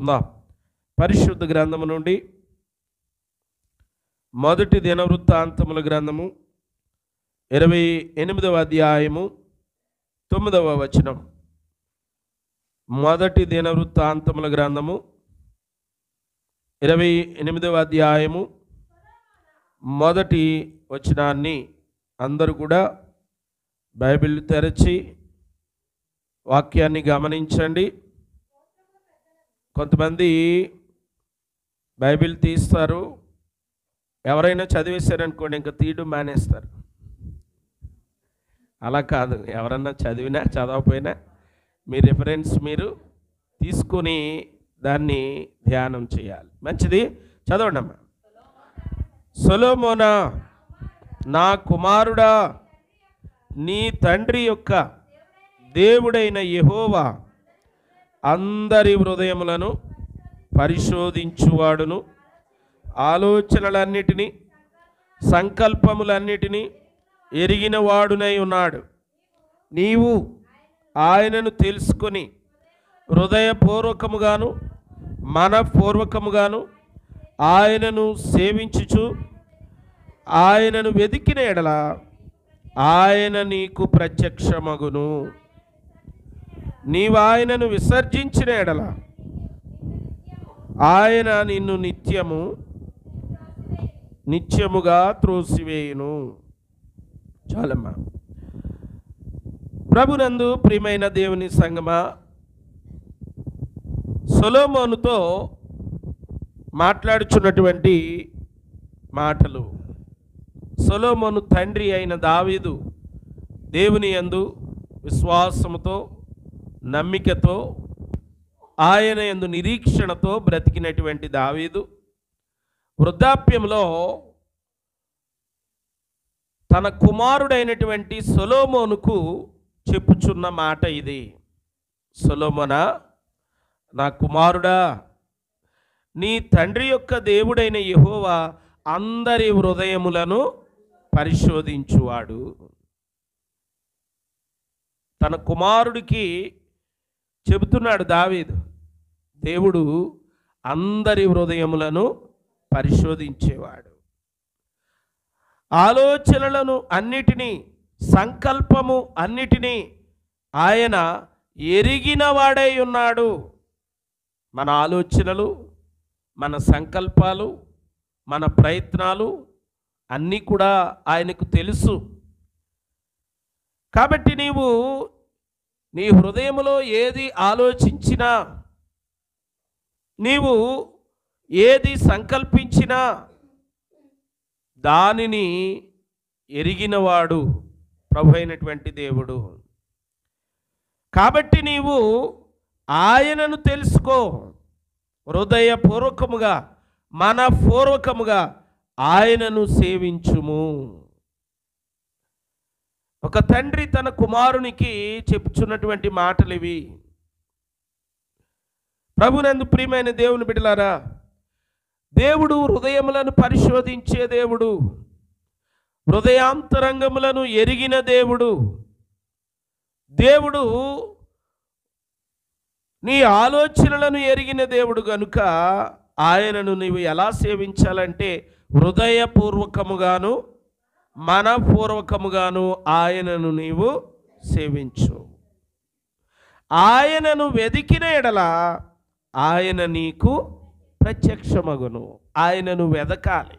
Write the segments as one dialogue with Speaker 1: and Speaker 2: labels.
Speaker 1: చేసుకుందాం. పరిశుద్ధ గ్రంథము నుండి మొదటి దినవృత్తాంతముల గ్రంథము 28వ అధ్యాయము 9వ వచనం. మొదటి దినవృత్తాంతముల గ్రంథము 28వ అధ్యాయము మొదటి వచనాన్ని అందరూ కూడా బైబిల్ తెరచి వాక్యాన్ని గమనించండి. కొంతమంది బైబిల్ తీస్తారు, ఎవరైనా చదివేశారనుకోండి ఇంకా తీయడం మానేస్తారు. అలా కాదు, ఎవరన్నా చదివినా చదవకపోయినా మీ రిఫరెన్స్ మీరు తీసుకొని దాన్ని ధ్యానం చేయాలి. మంచిది, చదవండి అమ్మా. సొలొమోనా, నా కుమారుడా, నీ తండ్రి యొక్క దేవుడైన యెహోవా అందరి హృదయములను పరిశోధించువాడును, ఆలోచనలన్నిటినీ సంకల్పములన్నిటినీ ఎరిగిన వాడునై ఉన్నాడు. నీవు ఆయనను తెలుసుకొని హృదయపూర్వకముగాను మనపూర్వకముగాను ఆయనను సేవించుచు ఆయనను వెదికిన ఎడల ఆయన నీకు ప్రత్యక్షమగును. నీవు ఆయనను విసర్జించిన ఎడల ఆయన నిన్ను నిత్యముగా త్రోసివేయును. చాలమ్మా. ప్రభునందు ప్రియమైన దేవుని సంగమా, సొలొమోనుతో మాట్లాడుచున్నటువంటి మాటలు. సొలొమోను తండ్రి అయిన దావీదు దేవుని యందు విశ్వాసముతో, నమ్మికతో, ఆయన యందు నిరీక్షణతో బ్రతికినటువంటి దావీదు వృద్ధాప్యంలో తన కుమారుడైనటువంటి సొలొమోనుకు చెప్పుచున్న మాట ఇది. సొలొమోనా, నా కుమారుడా, నీ తండ్రి యొక్క దేవుడైన యెహోవా అందరి హృదయములను పరిశోధించువాడు. తన కుమారుడికి చెబుతున్నాడు దావీదు, దేవుడు అందరి హృదయములను పరిశోధించేవాడు, ఆలోచనలను అన్నిటినీ సంకల్పము అన్నిటినీ ఆయన ఎరిగిన వాడై ఉన్నాడు. మన ఆలోచనలు, మన సంకల్పాలు, మన ప్రయత్నాలు అన్నీ కూడా ఆయనకు తెలుసు. కాబట్టి నీవు నీ హృదయములో ఏది ఆలోచించినా, నీవు ఏది సంకల్పించినా దానిని ఎరిగినవాడు ప్రభు అయినటువంటి దేవుడు. కాబట్టి నీవు ఆయనను తెలుసుకో, హృదయపూర్వకముగా మనపూర్వకముగా ఆయనను సేవించుము. ఒక తండ్రి తన కుమారునికి చెప్పుచున్నటువంటి మాటలు ఇవి. ప్రభునందు ప్రియమైన దేవుని బిడ్డలారా, దేవుడు హృదయములను పరిశోధించే దేవుడు, హృదయాంతరంగములను ఎరిగిన దేవుడు. దేవుడు నీ ఆలోచనలను ఎరిగిన దేవుడు గనుక ఆయనను నీవు ఎలా సేవించాలంటే హృదయపూర్వకముగాను మనపూర్వకముగాను ఆయనను నీవు సేవించు. ఆయనను వెదికిన ఎడల ఆయన నీకు ప్రత్యక్షమగును. ఆయనను వెదకాలి.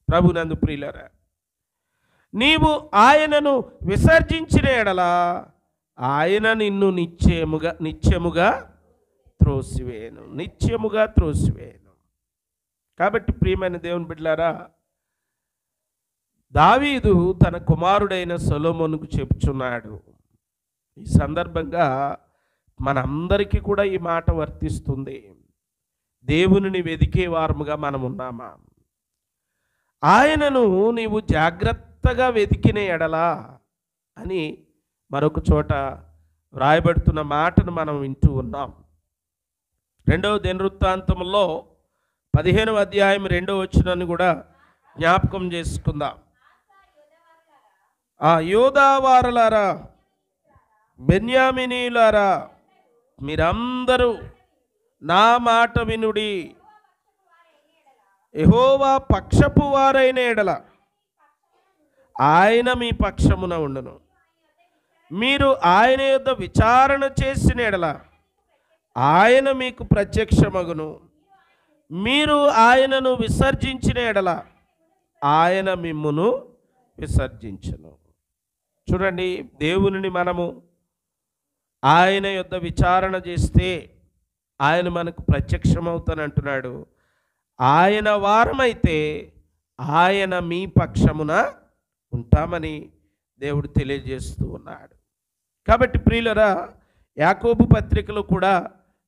Speaker 1: ప్రభునందు ప్రియులారా, నీవు ఆయనను విసర్జించిన ఎడల ఆయన నిన్ను నిత్యముగా త్రోసివేయను. కాబట్టి ప్రియమైన దేవుని బిడ్డలారా, దావీదు తన కుమారుడైన సొలొమోనుకు చెప్పుచున్నాడు. ఈ సందర్భంగా మనందరికీ కూడా ఈ మాట వర్తిస్తుంది. దేవునిని వెదికే వారముగా మనం ఉన్నామా? ఆయనను నీవు జాగ్రత్తగా వెతికిన ఎడలా అని మరొక చోట వ్రాయబడుతున్న మాటను మనం వింటూ ఉన్నాం. 2వ దినవృత్తాంతములో 15వ అధ్యాయం 2వ వచనాన్ని కూడా జ్ఞాపకం చేసుకుందాం. ఆ యోధావారలారా, బెన్యామినీలారా, మీరందరూ నా మాట వినుడి. యెహోవా పక్షపు వారైన ఎడల ఆయన మీ పక్షమున ఉండును. మీరు ఆయన యొద్ద విచారణ చేసిన ఎడల ఆయన మీకు ప్రత్యక్షమగును. మీరు ఆయనను విసర్జించిన ఎడల ఆయన మిమ్మును విసర్జించును. చూడండి, దేవునిని మనము ఆయన యొద్ద విచారణ చేస్తే ఆయన మనకు ప్రత్యక్షమవుతానంటున్నాడు. ఆయన వారమైతే ఆయన మీ పక్షమున ఉంటామని దేవుడు తెలియజేస్తూ ఉన్నాడు. కాబట్టి ప్రియులరా, యాకోబు పత్రికలో కూడా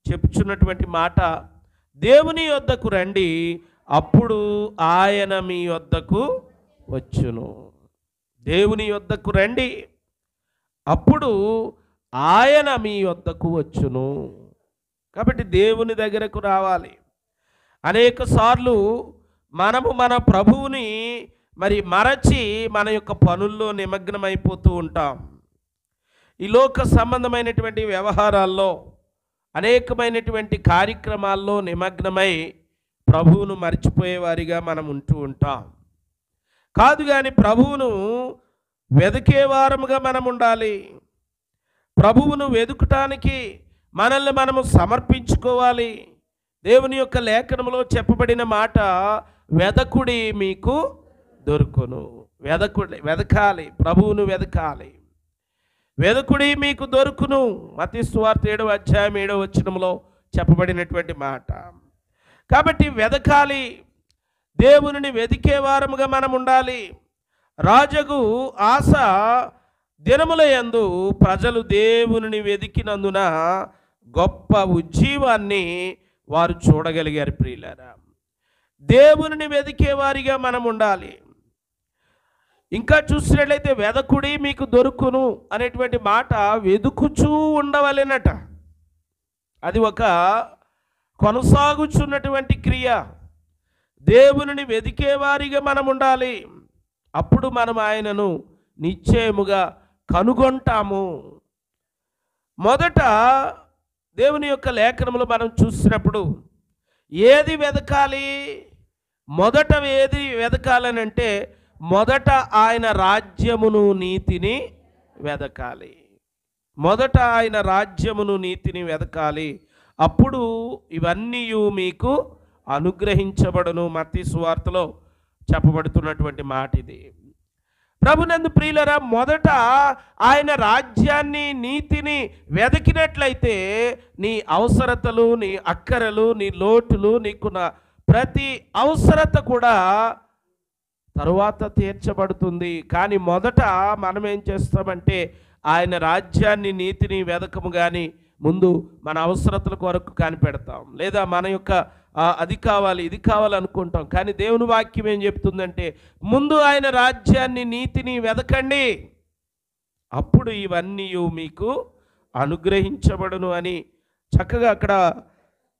Speaker 1: చెప్పుచున్నటువంటి మాట, దేవుని యొద్దకు రండి, అప్పుడు ఆయన మీ యొద్దకు వచ్చును. దేవుని యొద్దకు రండి, అప్పుడు ఆయన మీ యొద్దకు వచ్చును. కాబట్టి దేవుని దగ్గరకు రావాలి. అనేక సార్లు మనము మన ప్రభువుని మరచి మన యొక్క పనుల్లో నిమగ్నమైపోతూ ఉంటాం. ఈ లోక సంబంధమైనటువంటి వ్యవహారాల్లో, అనేకమైనటువంటి కార్యక్రమాల్లో నిమగ్నమై ప్రభువును మర్చిపోయేవారిగా మనం ఉంటూ ఉంటాం. కాదు కానీ ప్రభువును వెదికేవారముగా మనం ఉండాలి. ప్రభువును వెదుకటానికి మనల్ని మనము సమర్పించుకోవాలి. దేవుని యొక్క లేఖనంలో చెప్పబడిన మాట, వెదకుడి మీకు దొరుకును. వెదకాలి, ప్రభువును వెదకాలి. వెదకుడి మీకు దొరుకును. మత్తయి సువార్త 7వ అధ్యాయం 7వ వచనంలో చెప్పబడినటువంటి మాట. కాబట్టి వెదకాలి, దేవునిని వెదికే వారముగా మనం ఉండాలి. రాజగు ఆస దినముల యందు ప్రజలు దేవునిని వెదికినందున గొప్ప ఉజ్జీవాన్ని వారు చూడగలిగారు. ప్రియులారా, దేవునిని వెదికే వారిగా మనం ఉండాలి. ఇంకా చూసినట్లయితే వెదకుడి మీకు దొరుకును అనేటువంటి మాట వెదుకుచూ ఉండవలెనట. అది ఒక కొనసాగుచున్నటువంటి క్రియ. దేవునిని వెదికేవారిగా మనం ఉండాలి. అప్పుడు మనం ఆయనను నిశ్చయముగా కనుగొంటాము. మొదట దేవుని యొక్క లేఖనములు మనం చూసినప్పుడు ఏది వెదకాలి? మొదట ఏది వెదకాలని అంటే, మొదట ఆయన రాజ్యమును నీతిని వెదకాలి. మొదట ఆయన రాజ్యమును నీతిని వెదకాలి. అప్పుడు ఇవన్నీ మీకు అనుగ్రహించబడును. మత్తయి సువార్తలో చెప్పబడుతున్నటువంటి మాట ఇది. ప్రభునందు ప్రియులరా, మొదట ఆయన రాజ్యాన్ని నీతిని వెదకినట్లయితే నీ అవసరతలు, నీ అక్కరలు, నీ లోటులు, నీకున్న ప్రతి అవసరత కూడా తరువాత తీర్చబడుతుంది. కానీ మొదట మనం ఏం చేస్తామంటే, ఆయన రాజ్యాన్ని నీతిని వెదకము కానీ ముందు మన అవసరతల కొరకు కనిపెడతాం, లేదా మన యొక్క అది కావాలి ఇది కావాలనుకుంటాం. కానీ దేవుని వాక్యం ఏం చెప్తుందంటే, ముందు ఆయన రాజ్యాన్ని నీతిని వెదకండి, అప్పుడు ఇవన్నీ మీకు అనుగ్రహించబడును అని చక్కగా అక్కడ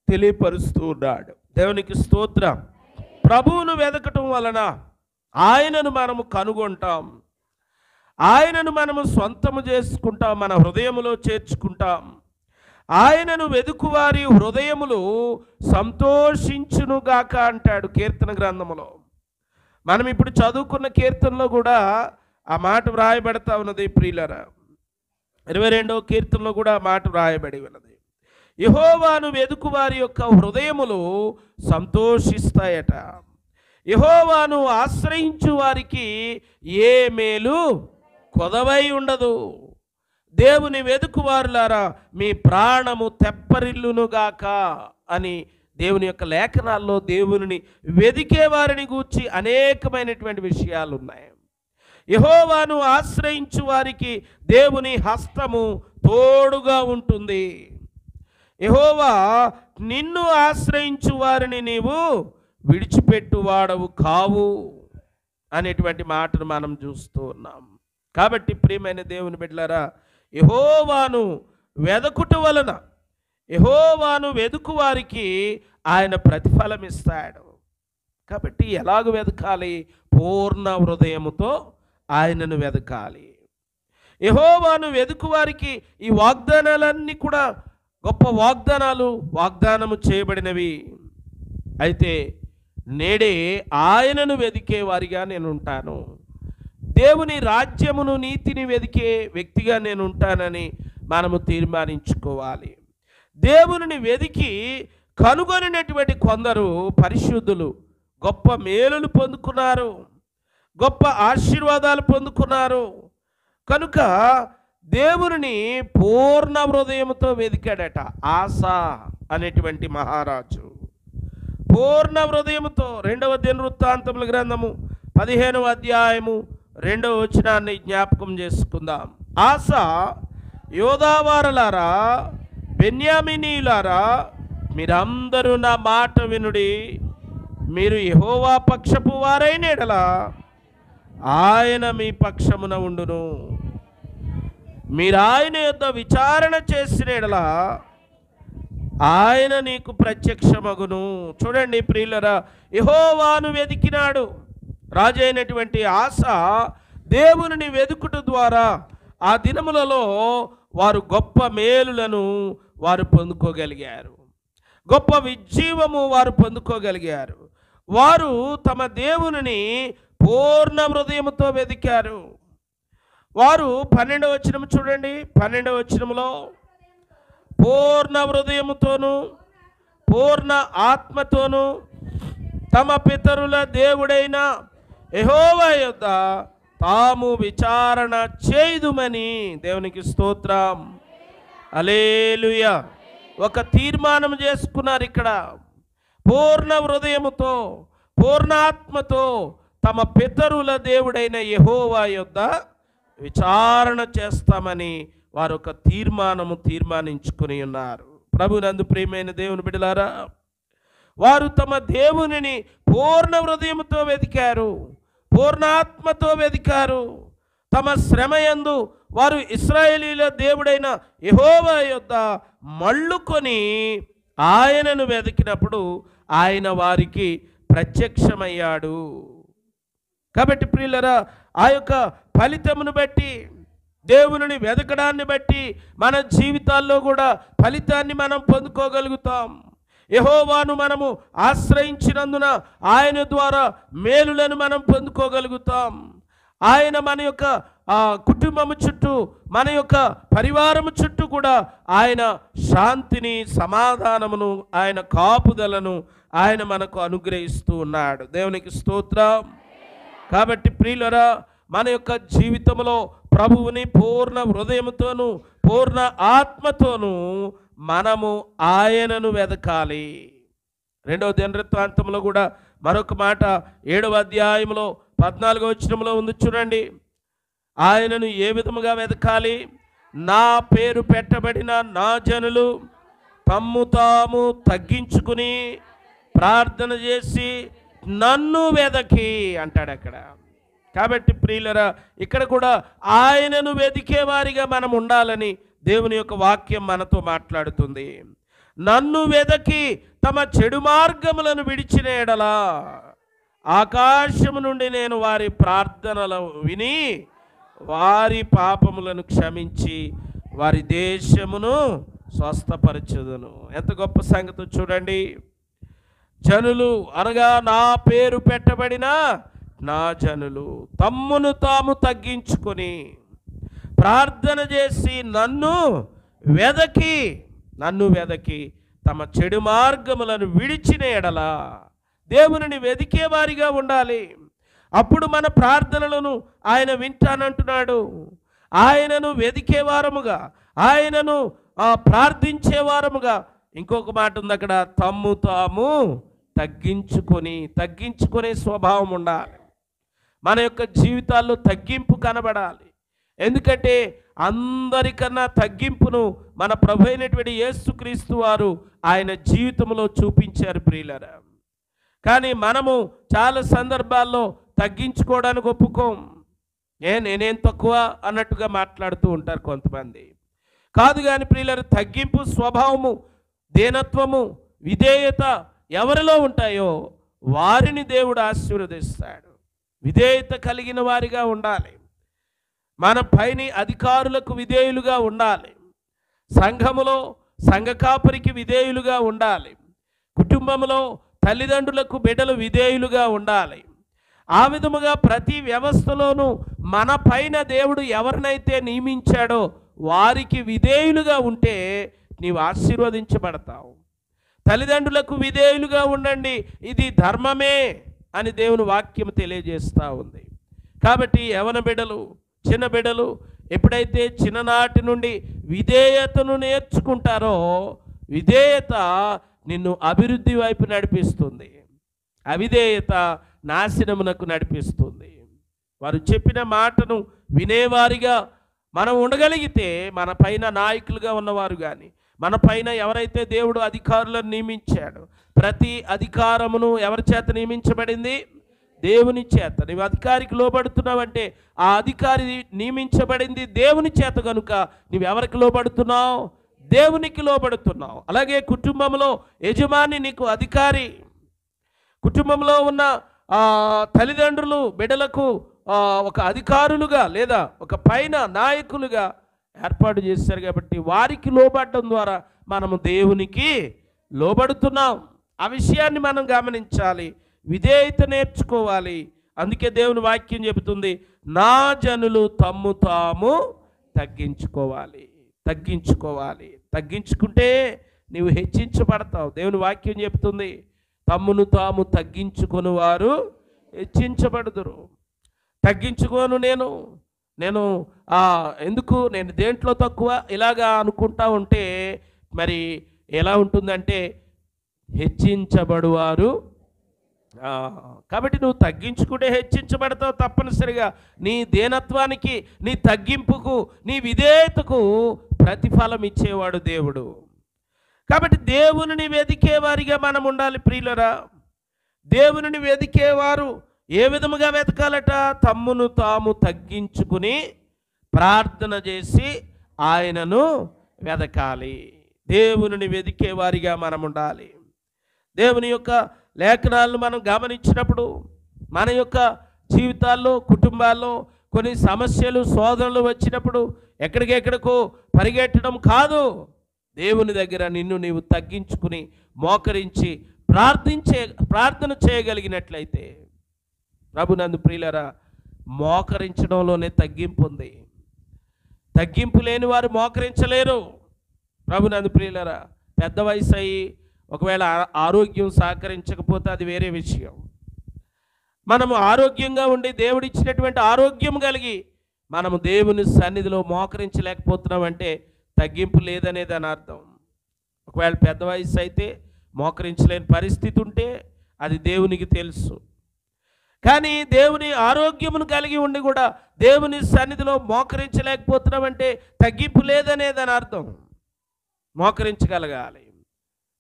Speaker 1: తెలియపరుస్తూ ఉన్నాడు. దేవునికి స్తోత్రం. ప్రభువును వెదకటం వలన ఆయనను మనము కనుగొంటాం, ఆయనను మనము సొంతము చేసుకుంటాం, మన హృదయములో చేర్చుకుంటాం. ఆయనను వెదుకువారి హృదయములు సంతోషించునుగాక అంటాడు కీర్తన గ్రంథములో. మనం ఇప్పుడు చదువుకున్న కీర్తనలో కూడా ఆ మాట వ్రాయబడతా ఉన్నది. ప్రియులరా, 22వ కీర్తనలో కూడా ఆ మాట వ్రాయబడి ఉన్నది. యెహోవాను వెదుకువారి యొక్క హృదయములు సంతోషిస్తాయట. యెహోవాను ఆశ్రయించు వారికి ఏ మేలు కొదవై ఉండదు. దేవుని వెదుకువారులారా, మీ ప్రాణము తెప్పరిల్లునుగాక అని దేవుని యొక్క లేఖనాల్లో దేవుని వెదికే వారిని గూర్చి అనేకమైనటువంటి విషయాలు ఉన్నాయి. యెహోవాను ఆశ్రయించు వారికి దేవుని హస్తము తోడుగా ఉంటుంది. యెహోవా నిన్ను ఆశ్రయించు వారిని నీవు విడిచిపెట్టువాడవు కావు అనేటువంటి మాటను మనం చూస్తూ ఉన్నాం. కాబట్టి ప్రియమైన దేవుని బిడ్డలారా, యెహోవాను వెదకుట వలన, యెహోవాను వెదుకు వారికి ఆయన ప్రతిఫలం ఇస్తాడు. కాబట్టి ఎలాగ వెదకాలి? పూర్ణ హృదయముతో ఆయనను వెదకాలి. యెహోవాను వెదుకు వారికి ఈ వాగ్దానాలన్నీ కూడా గొప్ప వాగ్దానాలు వాగ్దానము చేయబడినవి. అయితే నేడే ఆయనను వెదికే వారిగా నేను ఉంటాను. దేవుని రాజ్యమును నీతిని వెదికే వ్యక్తిగా నేను ఉంటానని మనము తీర్మానించుకోవాలి. దేవుని వెదికి కనుగొనినటువంటి కొందరు పరిశుద్ధులు గొప్ప మేలులు పొందుకున్నారు, గొప్ప ఆశీర్వాదాలు పొందుకున్నారు. కనుక దేవుని పూర్ణ హృదయంతో వెదికాడట ఆసా అనేటువంటి మహారాజు. పూర్ణ హృదయంతో. 2వ దినవృత్తాంతముల గ్రంథము 15వ అధ్యాయము 2వ వచనాన్ని జ్ఞాపకం చేసుకుందాం. ఆసా, యోధావారలారా, బెన్యామీనీయులారా, మీరందరూ నా మాట వినుడి. మీరు యెహోవా పక్షపు వారైన యెడల ఆయన మీ పక్షమున ఉండును. మీరు ఆయన యొద్ద విచారణ చేసిన యెడల ఆయన నీకు ప్రత్యక్షమగును. చూడండి ప్రియులరా, యెహోవాను వెదికినాడు. రాజు అయినటువంటి ఆసా దేవునిని వెదుకుట ద్వారా ఆ దినములలో వారు గొప్ప మేలులను వారు పొందుకోగలిగారు, గొప్ప విజీవము వారు పొందుకోగలిగారు. వారు తమ దేవునిని పూర్ణ హృదయముతో వెదికారు. వారు 12వ వచనం చూడండి. 12వ వచనంలో పూర్ణ హృదయముతోను పూర్ణ ఆత్మతోను తమ పితరుల దేవుడైన యెహోవా యొద్ద తాము విచారణ చేయుదుమని. దేవునికి స్తోత్రం, హల్లెలూయా. ఒక తీర్మానం చేసుకున్నారు ఇక్కడ. పూర్ణ హృదయముతో పూర్ణ ఆత్మతో తమ పితరుల దేవుడైన యెహోవా యొద్ద విచారణ చేస్తామని వారు ఒక తీర్మానించుకుని ఉన్నారు. ప్రభునందు ప్రియమైన దేవుని బిడ్డలారా, వారు తమ దేవునిని పూర్ణ హృదయంతో వెదికారు, పూర్ణాత్మతో వెదికారు. తమ శ్రమయందు వారు ఇశ్రాయేలీయుల దేవుడైన యెహోవా యొద్ద మళ్ళుకొని ఆయనను వెదికినప్పుడు ఆయన వారికి ప్రత్యక్షమయ్యాడు. కాబట్టి ప్రియులరా, ఆ యొక్క ఫలితమును బట్టి, దేవునిని వెదకడాన్ని బట్టి మన జీవితాల్లో కూడా ఫలితాన్ని మనం పొందుకోగలుగుతాం. యెహోవాను మనము ఆశ్రయించినందున ఆయన ద్వారా మేలులను మనం పొందుకోగలుగుతాం. ఆయన మన యొక్క కుటుంబము చుట్టూ, మన యొక్క పరివారము చుట్టూ కూడా ఆయన శాంతిని, సమాధానమును, ఆయన కాపుదలను ఆయన మనకు అనుగ్రహిస్తూ ఉన్నాడు. దేవునికి స్తోత్రం. కాబట్టి ప్రియులరా, మన యొక్క జీవితంలో ప్రభువుని పూర్ణ హృదయముతోను పూర్ణ ఆత్మతోను మనము ఆయనను వెదకాలి. 2వ దినవృత్తాంతంలో కూడా మరొక మాట 7వ అధ్యాయంలో 14వ వచనంలో ఉంది చూడండి. ఆయనను ఏ విధముగా వెదకాలి? నా పేరు పెట్టబడిన నా జనులు తమ్ము తాము తగ్గించుకుని ప్రార్థన చేసి నన్ను వెదకి అంటాడు అక్కడ. కాబట్టి ప్రియులరా, ఇక్కడ కూడా ఆయనను వెదికే వారిగా మనం ఉండాలని దేవుని యొక్క వాక్యం మనతో మాట్లాడుతుంది. నన్ను వెదకి తమ చెడు మార్గములను విడిచిన యెడల ఆకాశము నుండి నేను వారి ప్రార్థనలు విని వారి పాపములను క్షమించి వారి దేశమును స్వస్థపరచుదును. ఎంత గొప్ప సంగతి చూడండి. జనులు అనగా నా పేరు పెట్టబడిన నా జనులు తమ్మును తాము తగ్గించుకొని ప్రార్థన చేసి నన్ను వెదకి తమ చెడు మార్గములను విడిచిన యెడల, దేవునిని వెదికే వారిగా ఉండాలి. అప్పుడు మన ప్రార్థనలను ఆయన వింటానంటున్నాడు. ఆయనను వెదికే వారముగా, ఆయనను ప్రార్థించేవారముగా. ఇంకొక మాట ఉంది అక్కడ, తమ్ము తాము తగ్గించుకునే స్వభావం ఉండాలి. మన యొక్క జీవితాల్లో తగ్గింపు కనబడాలి. ఎందుకంటే అందరికన్నా తగ్గింపును మన ప్రభు అయినటువంటి యేసుక్రీస్తు వారు ఆయన జీవితంలో చూపించారు ప్రియులారా. కానీ మనము చాలా సందర్భాల్లో తగ్గించుకోవడానికి ఒప్పుకోం. నేనేం తక్కువ అన్నట్టుగా మాట్లాడుతూ ఉంటారు కొంతమంది. కాదు కానీ ప్రియులారా, తగ్గింపు స్వభావము, దీనత్వము, విధేయత ఎవరిలో ఉంటాయో వారిని దేవుడు ఆశీర్వదిస్తాడు. విధేయత కలిగిన వారిగా ఉండాలి. మన పైని అధికారులకు విధేయులుగా ఉండాలి. సంఘములో సంఘ కాపరికి విధేయులుగా ఉండాలి. కుటుంబంలో తల్లిదండ్రులకు బిడ్డలు విధేయులుగా ఉండాలి. ఆ విధముగా ప్రతి వ్యవస్థలోనూ మన పైన దేవుడు ఎవరినైతే నియమించాడో వారికి విధేయులుగా ఉంటే నీవు ఆశీర్వదించబడతావు. తల్లిదండ్రులకు విధేయులుగా ఉండండి, ఇది ధర్మమే అని దేవుని వాక్యం తెలియజేస్తూ ఉంది. కాబట్టి యవన బిడ్డలు, చిన్న బిడ్డలు ఎప్పుడైతే చిన్ననాటి నుండి విధేయతను నేర్చుకుంటారో విధేయత నిన్ను అభివృద్ధి వైపు నడిపిస్తుంది, అవిధేయత నాశనమునకు నడిపిస్తుంది. వారు చెప్పిన మాటను వినేవారిగా మనం ఉండగలిగితే మన పైన నాయకులుగా ఉన్నవారు కానీ మన పైన ఎవరైతే దేవుడు అధికారులను నియమించాడో, ప్రతి అధికారమును ఎవరి చేత నియమించబడింది? దేవుని చేత. నీవు అధికారికి లోబడుతున్నావంటే ఆ అధికారి నియమించబడింది దేవుని చేత కనుక నీవెవరికి లోబడుతున్నావు? దేవునికి లోబడుతున్నావు. అలాగే కుటుంబంలో యజమాని నీకు అధికారి. కుటుంబంలో ఉన్న తల్లిదండ్రులు బిడ్డలకు ఒక అధికారులుగా లేదా ఒక పైన నాయకులుగా ఏర్పాటు చేశారు. కాబట్టి వారికి లోబడడం ద్వారా మనము దేవునికి లోబడుతున్నాం. ఆ విషయాన్ని మనం గమనించాలి, విధేయత నేర్చుకోవాలి. అందుకే దేవుని వాక్యం చెబుతుంది, నా జనులు తమ్ము తాము తగ్గించుకోవాలి. తగ్గించుకుంటే నీవు హెచ్చించబడతావు. దేవుని వాక్యం చెబుతుంది, తమ్మును తాము తగ్గించుకొని వారు హెచ్చించబడుదురు. తగ్గించుకోను నేను ఎందుకు నేను దేంట్లో తక్కువ ఇలాగా అనుకుంటా ఉంటే మరి ఎలా ఉంటుందంటే హెచ్చించబడువారు. కాబట్టి నువ్వు తగ్గించుకుంటే హెచ్చించబడతావు తప్పనిసరిగా. నీ దీనత్వానికి, నీ తగ్గింపుకు, నీ విధేయతకు ప్రతిఫలం ఇచ్చేవాడు దేవుడు. కాబట్టి దేవునిని వెదికేవారిగా మనం ఉండాలి ప్రియులరా. దేవునిని వెదికేవారు ఏ విధముగా వెతకాలట? తమ్మును తాము తగ్గించుకుని ప్రార్థన చేసి ఆయనను వెదకాలి. దేవునిని వెదికేవారిగా మనం ఉండాలి. దేవుని యొక్క లేఖనాలను మనం గమనించినప్పుడు మన యొక్క జీవితాల్లో, కుటుంబాల్లో కొన్ని సమస్యలు, శోధనలు వచ్చినప్పుడు ఎక్కడికెక్కడికో పరిగెట్టడం కాదు, దేవుని దగ్గర నిన్ను నీవు తగ్గించుకుని మోకరించి ప్రార్థన చేయగలిగినట్లయితే, ప్రభునందు ప్రియులరా, మోకరించడంలోనే తగ్గింపు ఉంది. తగ్గింపు లేని వారు మోకరించలేరు. ప్రభునందు ప్రియులరా, పెద్ద వయసు అయ్యి ఒకవేళ ఆరోగ్యం సహకరించకపోతే అది వేరే విషయం. మనము ఆరోగ్యంగా ఉండి దేవుడిచ్చినటువంటి ఆరోగ్యం కలిగి మనము దేవుని సన్నిధిలో మోకరించలేకపోతున్నామంటే తగ్గింపు లేదనే దాని అర్థం. ఒకవేళ పెద్ద వయసు అయితే మోకరించలేని పరిస్థితి ఉంటే అది దేవునికి తెలుసు. కానీ దేవుని ఆరోగ్యమును కలిగి ఉండి కూడా దేవుని సన్నిధిలో మోకరించలేకపోతున్నామంటే తగ్గింపు లేదనే దాని అర్థం. మోకరించగలగాలి.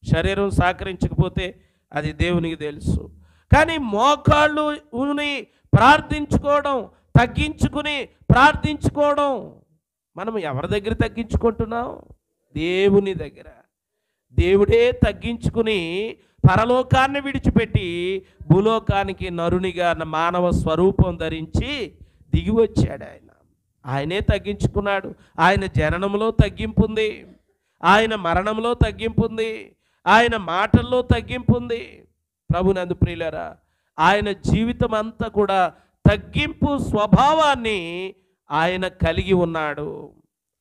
Speaker 1: శరీరం సహకరించకపోతే అది దేవునికి తెలుసు. కానీ మోకాళ్ళు ఊని ప్రార్థించుకోవడం, తగ్గించుకుని ప్రార్థించుకోవడం, మనం ఎవరి దగ్గర తగ్గించుకుంటున్నాం? దేవుని దగ్గర. దేవుడే తగ్గించుకుని పరలోకాన్ని విడిచిపెట్టి భూలోకానికి నరునిగా మానవ స్వరూపం ధరించి దిగి వచ్చాడు. ఆయనే తగ్గించుకున్నాడు. ఆయన జననంలో తగ్గింపు ఉంది, ఆయన మరణంలో తగ్గింపు ఉంది, ఆయన మాటల్లో తగ్గింపు ఉంది. ప్రభునందు ప్రియులరా, ఆయన జీవితం అంతా కూడా తగ్గింపు స్వభావాన్ని ఆయన కలిగి ఉన్నాడు.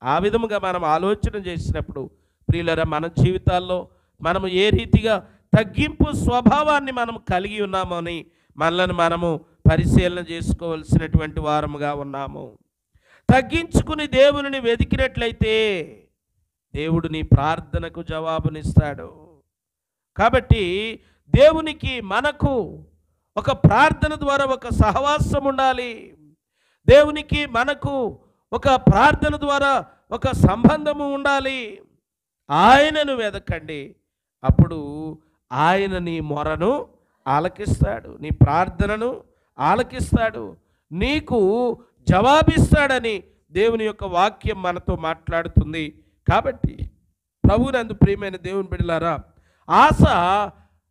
Speaker 1: ఆ విధముగా మనం ఆలోచన చేసినప్పుడు ప్రియులరా, మన జీవితాల్లో మనము ఏ రీతిగా తగ్గింపు స్వభావాన్ని మనం కలిగి ఉన్నామని మనల్ని మనము పరిశీలన చేసుకోవలసినటువంటి వారముగా ఉన్నాము. తగ్గించుకుని దేవునిని వెతికినట్లయితే దేవుడు నీ ప్రార్థనకు జవాబునిస్తాడు. కాబట్టి దేవునికి మనకు ఒక ప్రార్థన ద్వారా ఒక సహవాసం ఉండాలి. దేవునికి మనకు ఒక ప్రార్థన ద్వారా ఒక సంబంధము ఉండాలి. ఆయనను వెదకండి, అప్పుడు ఆయన నీ మొరను ఆలకిస్తాడు, నీ ప్రార్థనను ఆలకిస్తాడు, నీకు జవాబిస్తాడని దేవుని యొక్క వాక్యం మనతో మాట్లాడుతుంది. కాబట్టి ప్రభువునందు ప్రియమైన దేవుని బిడ్డలారా, ఆస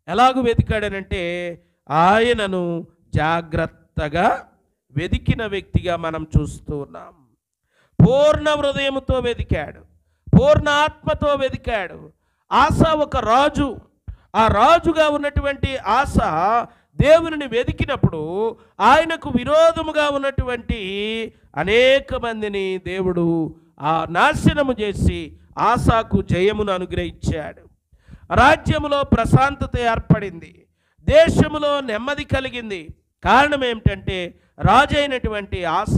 Speaker 1: ఎలాగూ వెతికాడనంటే ఆయనను జాగ్రత్తగా వెతికిన వ్యక్తిగా మనం చూస్తూ ఉన్నాం. పూర్ణ హృదయంతో వెతికాడు, పూర్ణ ఆత్మతో వెదికాడు. ఆస ఒక రాజు. ఆ రాజుగా ఉన్నటువంటి ఆస దేవునిని వెదికినప్పుడు ఆయనకు విరోధముగా ఉన్నటువంటి అనేక మందిని దేవుడు నాశనము చేసి ఆసాకు జయమును అనుగ్రహించాడు. రాజ్యములో ప్రశాంతత ఏర్పడింది, దేశములో నెమ్మది కలిగింది. కారణం ఏమిటంటే రాజు అయినటువంటి ఆస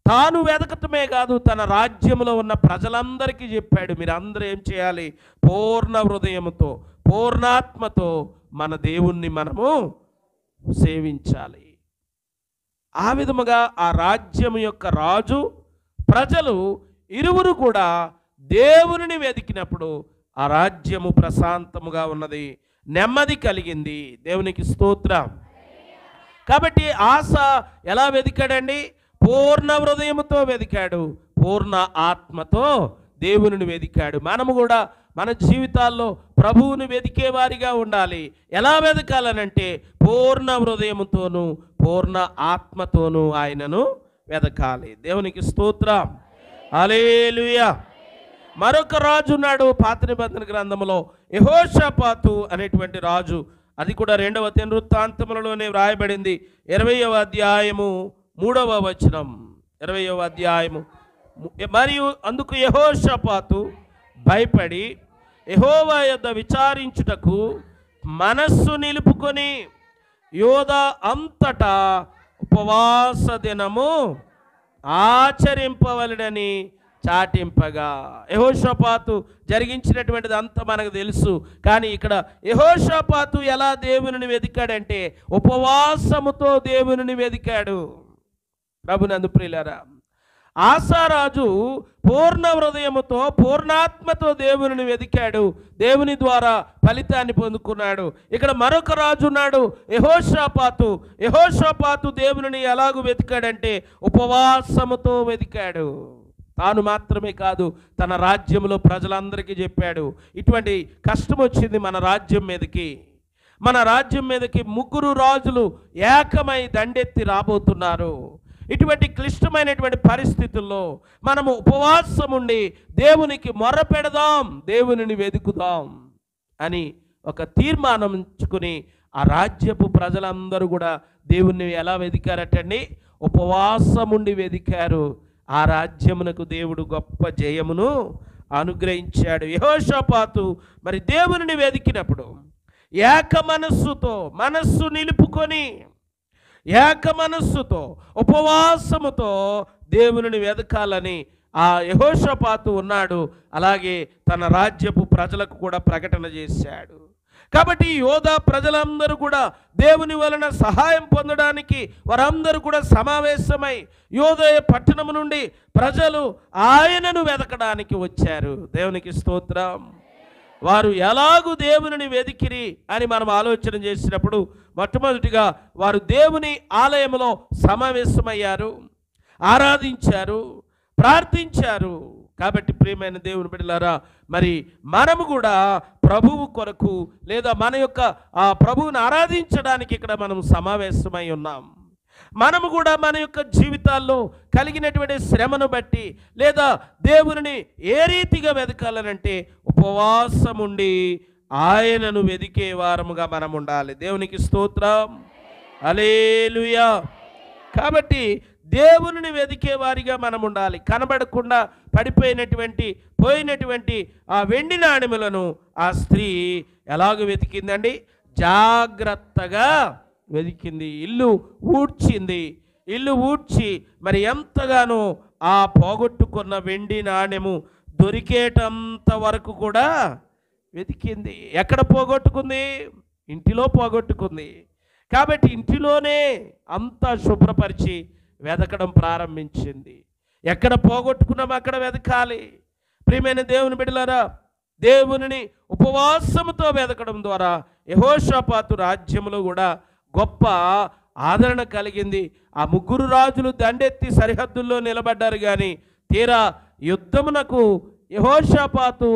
Speaker 1: తాను వెదకటమే కాదు, తన రాజ్యంలో ఉన్న ప్రజలందరికీ చెప్పాడు, మీరందరూ ఏం చేయాలి, పూర్ణ హృదయముతో పూర్ణాత్మతో మన దేవుణ్ణి మనము సేవించాలి. ఆ విధముగా ఆ రాజ్యం యొక్క రాజు ప్రజలు ఇరువురు కూడా దేవునిని వెతికినప్పుడు ఆ రాజ్యము ప్రశాంతముగా ఉన్నది, నెమ్మది కలిగింది. దేవునికి స్తోత్రం. కాబట్టి ఆస ఎలా వెతికాడండి? పూర్ణ హృదయముతో వెతికాడు, పూర్ణ ఆత్మతో దేవునిని వెతికాడు. మనము కూడా మన జీవితాల్లో ప్రభువుని వెతికే వారిగా ఉండాలి. ఎలా వెతకాలనంటే పూర్ణ హృదయముతోనూ పూర్ణ ఆత్మతోనూ ఆయనను వెతకాలి. దేవునికి స్తోత్రం. హల్లెలూయా. మరొక రాజు ఉన్నాడు పాత నిబంధన గ్రంథంలో, యెహోషాపాతు అనేటువంటి రాజు. అది కూడా 2వ దినవృత్తాంతములలోనే వ్రాయబడింది. 20వ అధ్యాయము 3వ వచనం. 20వ అధ్యాయము. మరియు అందుకు యెహోషాపాతు భయపడి యెహోవా యొద్ద విచారించుటకు మనస్సు నిలుపుకొని యోధా అంతటా ఉపవాస దినము ఆచరింపవలెనని చాటింపగా. యెహోషాపాతు జరిగించినటువంటిది అంతా మనకు తెలుసు. కానీ ఇక్కడ యెహోషాపాతు ఎలా దేవునిని వెతికాడంటే ఉపవాసముతో దేవునిని వెతికాడు. ప్రభునందు ప్రియులారా, ఆసారాజు పూర్ణ హృదయముతో పూర్ణాత్మతో దేవునిని వెతికాడు, దేవుని ద్వారా ఫలితాన్ని పొందుకున్నాడు. ఇక్కడ మరొక రాజు ఉన్నాడు యెహోషాపాతు. యెహోషాపాతు దేవునిని ఎలాగూ వెతికాడంటే ఉపవాసముతో వెతికాడు. తాను మాత్రమే కాదు, తన రాజ్యంలో ప్రజలందరికీ చెప్పాడు, ఇటువంటి కష్టం వచ్చింది మన రాజ్యం మీదకి. మన రాజ్యం మీదకి 3 రాజులు ఏకమై దండెత్తి రాబోతున్నారు. ఇటువంటి క్లిష్టమైనటువంటి పరిస్థితుల్లో మనము ఉపవాసం ఉండి దేవునికి మొర్ర పెడదాం, దేవునిని వెతుకుదాం అని ఒక తీర్మానం ఉంచుకుని ఆ రాజ్యపు ప్రజలందరూ కూడా దేవుణ్ణి ఎలా వెతికారటండి? ఉపవాసం ఉండి వెతికారు. ఆ రాజ్యమునకు దేవుడు గొప్ప జయమును అనుగ్రహించాడు. యెహోషాపాతు మరి దేవునిని వెతికినప్పుడు ఏక మనస్సుతో, మనస్సు నిలుపుకొని ఏక మనస్సుతో ఉపవాసముతో దేవునిని వెతకాలని ఆ యెహోషాపాతు ఉన్నాడు. అలాగే తన రాజ్యపు ప్రజలకు కూడా ప్రకటన చేశాడు. కాబట్టి యోధా ప్రజలందరూ కూడా దేవుని వలన సహాయం పొందడానికి వారందరూ కూడా సమావేశమై యోదయ పట్టణం నుండి ప్రజలు ఆయనను వెతకడానికి వచ్చారు. దేవునికి స్తోత్రం. వారు ఎలాగూ దేవునిని వెతికిరి అని మనం ఆలోచన చేసినప్పుడు మొట్టమొదటిగా వారు దేవుని ఆలయంలో సమావేశమయ్యారు, ఆరాధించారు, ప్రార్థించారు. కాబట్టి ప్రియమైన దేవుని బిడ్డలారా, మరి మనము కూడా ప్రభువు కొరకు లేదా మన యొక్క ప్రభువుని ఆరాధించడానికి ఇక్కడ మనం సమావేశమై ఉన్నాం. మనము కూడా మన యొక్క జీవితాల్లో కలిగినటువంటి శ్రమను బట్టి లేదా దేవునిని ఏ రీతిగా వెతకాలనంటే ఉపవాసం ఉండి ఆయనను వెతికే వారముగా మనం ఉండాలి. దేవునికి స్తోత్రం. హల్లెలూయా. కాబట్టి దేవునిని వెతికే వారిగా మనం ఉండాలి. కనబడకుండా పోయినటువంటి ఆ వెండి నాణెములను ఆ స్త్రీ ఎలాగ వెతికిందండి? జాగ్రత్తగా వెతికింది. ఇల్లు ఊడ్చి మరి ఎంతగానో ఆ పోగొట్టుకున్న వెండి నాణెము దొరికేటంత వరకు కూడా వెతికింది. ఎక్కడ పోగొట్టుకుంది? ఇంటిలో పోగొట్టుకుంది. కాబట్టి ఇంటిలోనే అంతా శుభ్రపరిచి వెతకడం ప్రారంభించింది. ఎక్కడ పోగొట్టుకున్నామో అక్కడ వెతకాలి. ప్రియమైన దేవుని బిడ్డలారా, దేవునిని ఉపవాసముతో వెతకడం ద్వారా యెహోషాపాతు రాజ్యములో కూడా గొప్ప ఆదరణ కలిగింది. ఆ 3 రాజులు దండెత్తి సరిహద్దుల్లో నిలబడ్డారు. కానీ తీరా యుద్ధమునకు యెహోషాపాతు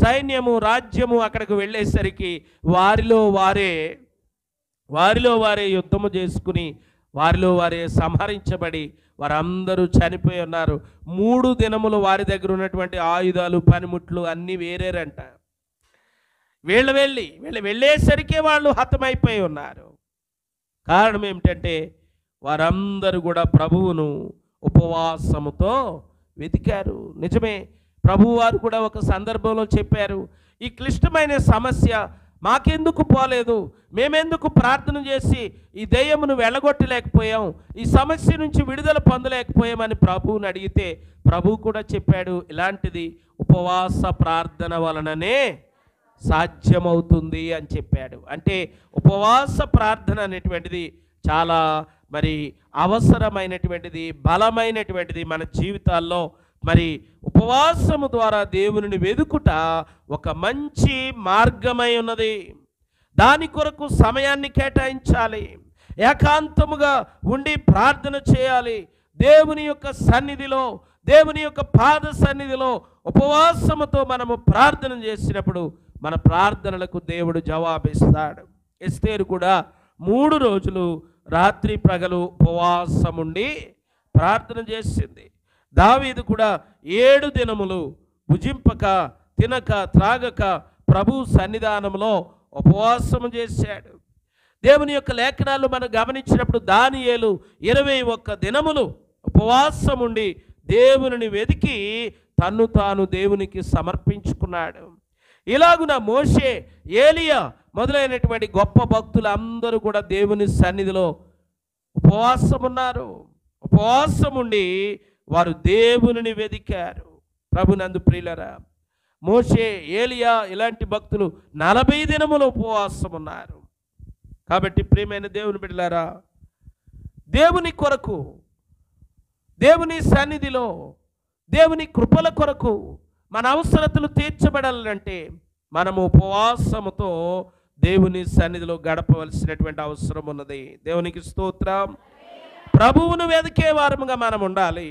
Speaker 1: సైన్యము రాజ్యము అక్కడికి వెళ్ళేసరికి వారిలో వారే యుద్ధము చేసుకుని వారిలో వారే సంహరించబడి వారందరూ చనిపోయి ఉన్నారు. 3 దినములు వారి దగ్గర ఉన్నటువంటి ఆయుధాలు, పనిముట్లు అన్నీ వేరేరంట. వీళ్ళు వెళ్ళేసరికే వాళ్ళు హతమైపోయి ఉన్నారు. కారణం ఏమిటంటే వారందరూ కూడా ప్రభువును ఉపవాసముతో వెతికారు. నిజమే, ప్రభువారు కూడా ఒక సందర్భంలో చెప్పారు, ఈ క్లిష్టమైన సమస్య మాకెందుకు పోలేదు, మేమెందుకు ప్రార్థన చేసి ఈ దయ్యమును వెళ్ళగొట్టలేకపోయాం, ఈ సమస్య నుంచి విడుదల పొందలేకపోయామని ప్రభువుని అడిగితే ప్రభువు కూడా చెప్పాడు, ఇలాంటిది ఉపవాస ప్రార్థన వలననే సాధ్యమవుతుంది అని చెప్పాడు. అంటే ఉపవాస ప్రార్థన అనేటువంటిది చాలా అవసరమైనటువంటిది, బలమైనటువంటిది మన జీవితాల్లో. ఉపవాసము ద్వారా దేవునిని వెదుకుట ఒక మంచి మార్గమై ఉన్నది. దాని కొరకు సమయాన్ని కేటాయించాలి, ఏకాంతముగా ఉండి ప్రార్థన చేయాలి. దేవుని యొక్క సన్నిధిలో, దేవుని యొక్క పాద సన్నిధిలో ఉపవాసముతో మనము ప్రార్థన చేసినప్పుడు మన ప్రార్థనలకు దేవుడు జవాబిస్తాడు. ఎస్తేరు కూడా 3 రోజులు రాత్రి పగలు ఉపవాసముండి ప్రార్థన చేసింది. దావీదు కూడా 7 దినములు భుజింపక తినక త్రాగక ప్రభు సన్నిధానంలో ఉపవాసము చేశాడు. దేవుని యొక్క లేఖనాలు మనం గమనించినప్పుడు దానియేలు 21 దినములు ఉపవాసముండి దేవునిని వెతికి తన్ను తాను దేవునికి సమర్పించుకున్నాడు. ఇలాగున మోషే, ఏలియా మొదలైనటువంటి గొప్ప భక్తులు అందరూ కూడా దేవుని సన్నిధిలో ఉపవాసమున్నారు. ఉపవాసముండి వారు దేవునిని వెదికారు. ప్రభునందు ప్రియులరా, మోషే, ఏలియా ఇలాంటి భక్తులు 40 దినములు ఉపవాసం ఉన్నారు. కాబట్టి ప్రియమైన దేవుని బిడ్డలారా, దేవుని కొరకు, దేవుని సన్నిధిలో, దేవుని కృపల కొరకు మన అవసరతలు తీర్చబడాలంటే మనము ఉపవాసముతో దేవుని సన్నిధిలో గడపవలసినటువంటి అవసరం ఉన్నది. దేవునికి స్తోత్రం. ప్రభువును వెదికే వారముగా మనం ఉండాలి,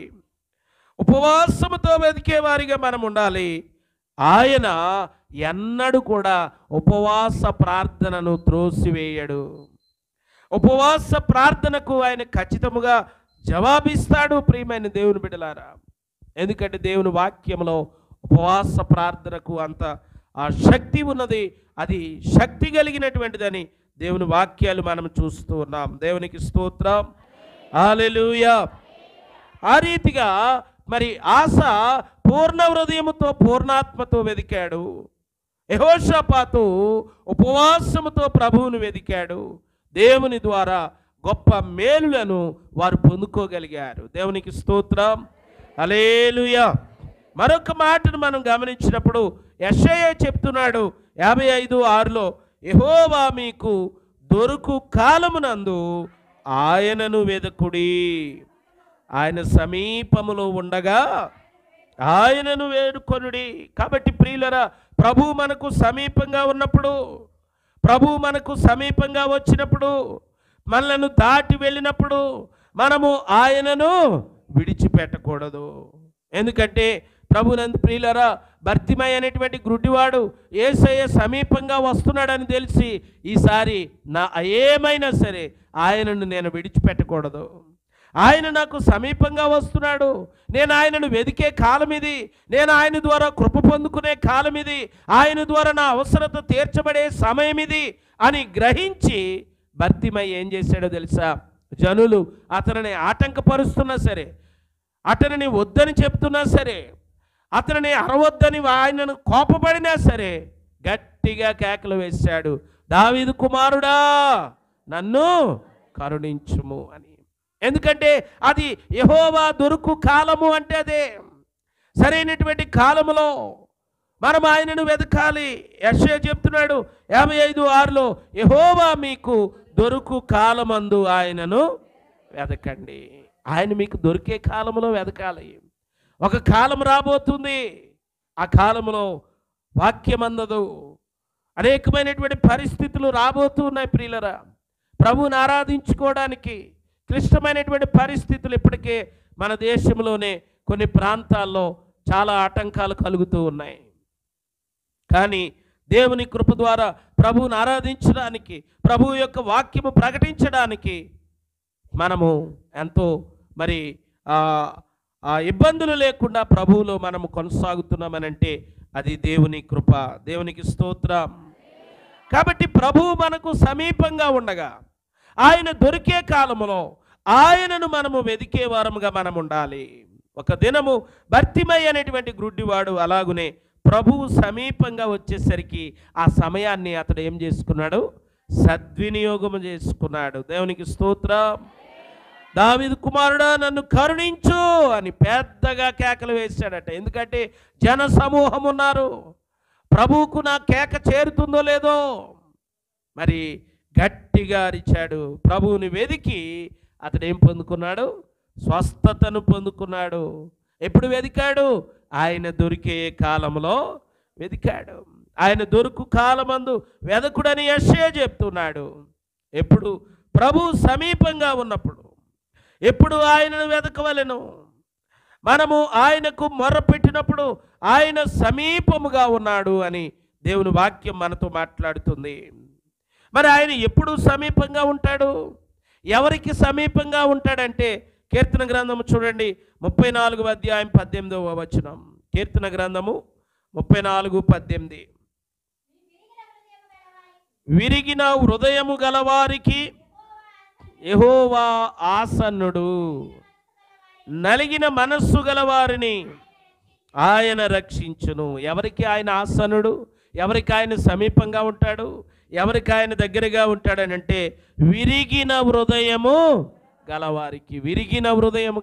Speaker 1: ఉపవాసముతో వెదికే వారిగా మనం ఉండాలి. ఆయన ఎన్నడూ కూడా ఉపవాస ప్రార్థనను త్రోసివేయడు. ఉపవాస ప్రార్థనకు ఆయన ఖచ్చితముగా జవాబిస్తాడు. ప్రియమైన దేవుని బిడ్డలారా, ఎందుకంటే దేవుని వాక్యంలో ఉపవాస ప్రార్థనకు అంత ఆ శక్తి ఉన్నది, అది శక్తి కలిగినటువంటిదని దేవుని వాక్యాలు మనం చూస్తూ ఉన్నాం. దేవునికి స్తోత్రం, హల్లెలూయా. ఆ రీతిగా ఆస పూర్ణ హృదయముతో పూర్ణాత్మతో వెదికాడు. యెహోషాపాతు ఉపవాసముతో ప్రభువును వెదికాడు. దేవుని ద్వారా గొప్ప మేలులను వారు పొందుకోగలిగారు. దేవునికి స్తోత్రం, హల్లెలూయా. మరొక మాటను మనం గమనించినప్పుడు యెషయా చెప్తున్నాడు 55:6లో, యెహోవా మీకు దొరుకు కాలమునందు ఆయనను వెదకుడి, ఆయన సమీపములో ఉండగా ఆయనను వేడుకొనుడి. కాబట్టి ప్రియులరా, ప్రభు మనకు సమీపంగా ఉన్నప్పుడు, ప్రభు మనకు సమీపంగా వచ్చినప్పుడు, మనలను దాటి వెళ్ళినప్పుడు మనము ఆయనను విడిచిపెట్టకూడదు. ఎందుకంటే ప్రభునందు ప్రియులరా, భర్తిమయ్య అనేటువంటి గుడ్డివాడు యేసయ్య సమీపంగా వస్తున్నాడని తెలిసి ఈసారి నా ఏమైనా సరే ఆయనను నేను విడిచిపెట్టకూడదు, ఆయన నాకు సమీపంగా వస్తున్నాడు, నేను ఆయనను వెదికే కాలం ఇది, నేను ఆయన ద్వారా కృప పొందుకునే కాలం ఇది, ఆయన ద్వారా నా అవసరత తీర్చబడే సమయం ఇది అని గ్రహించి భర్తిమయ్య ఏం చేశాడో తెలుసా? జనులు అతనిని ఆటంకపరుస్తున్నా సరే, అతనిని వద్దని చెప్తున్నా సరే, అతనిని అరవద్దని ఆయనను కోపపడినా సరే గట్టిగా కేకలు వేశాడు, దావీదు కుమారుడా నన్ను కరుణించుము అని. ఎందుకంటే అది యెహోవా దొరుకు కాలము, అంటే అదే సరైనటువంటి కాలములో మనం ఆయనను వెతకాలి. యెషయా చెప్తున్నాడు 55:6లో, యెహోవా మీకు దొరుకు కాలమందు ఆయనను వెతకండి. ఆయన మీకు దొరికే కాలంలో వెతకాలి. ఒక కాలం రాబోతుంది, ఆ కాలంలో వాక్యం అందదు, అనేకమైనటువంటి పరిస్థితులు రాబోతున్నాయి. ప్రియులరా, ప్రభువుని ఆరాధించుకోవడానికి క్లిష్టమైనటువంటి పరిస్థితులు ఇప్పటికే మన దేశంలోనే కొన్ని ప్రాంతాల్లో చాలా ఆటంకాలు కలుగుతూ ఉన్నాయి. కానీ దేవుని కృప ద్వారా ప్రభువుని ఆరాధించడానికి, ప్రభువు యొక్క వాక్యము ప్రకటించడానికి మనము ఎంతో మరి ఆ ఆ ఇబ్బందులు లేకుండా ప్రభువులో మనము కొనసాగుతున్నామనంటే అది దేవుని కృప. దేవునికి స్తోత్రం. కాబట్టి ప్రభువు మనకు సమీపంగా ఉండగా ఆయన దొరికే కాలంలో ఆయనను మనము వెదికే వారముగా మనం ఉండాలి. ఒక దినము భర్తిమయ్య అనేటువంటి గ్రుడ్డివాడు అలాగునే ప్రభువు సమీపంగా వచ్చేసరికి ఆ సమయాన్ని అతడు ఏం చేసుకున్నాడు? సద్వినియోగం చేసుకున్నాడు. దేవునికి స్తోత్రం. దావీదు కుమారుడా నన్ను కరుణించు అని పెద్దగా కేకలు వేశాడట. ఎందుకంటే జన సమూహం ఉన్నారు. ప్రభువుకు నా కేక చేరుతుందో లేదో మరి గట్టిగా అరిచాడు. ప్రభువుని వెదికి అతడు ఏం పొందుకున్నాడు? స్వస్థతను పొందుకున్నాడు. ఎప్పుడు వెదికాడు? ఆయన దొరికే కాలంలో వెదికాడు. ఆయన దొరుకు కాలమందు వెదకుడని యెషయా చెప్తున్నాడు. ఎప్పుడు? ప్రభు సమీపంగా ఉన్నప్పుడు. ఎప్పుడు ఆయనను వెదకవలెను? మనము ఆయనకు మొర్రపెట్టినప్పుడు ఆయన సమీపముగా ఉన్నాడు అని దేవుని వాక్యం మనతో మాట్లాడుతుంది. మరి ఆయన ఎప్పుడు సమీపంగా ఉంటాడు? ఎవరికి సమీపంగా ఉంటాడంటే కీర్తన గ్రంథము చూడండి 34వ అధ్యాయం 18వ వచనం. కీర్తన గ్రంథము 34:18. విరిగిన హృదయము గలవారికి యెహోవా ఆసన్నుడు, నలిగిన మనస్సు గలవారిని ఆయన రక్షించును. ఎవరికి ఆయన ఆసన్నుడు? ఎవరికి ఆయన సమీపంగా ఉంటాడు? ఎవరికి ఆయన దగ్గరగా ఉంటాడనంటే విరిగిన హృదయము గలవారికి. విరిగిన హృదయము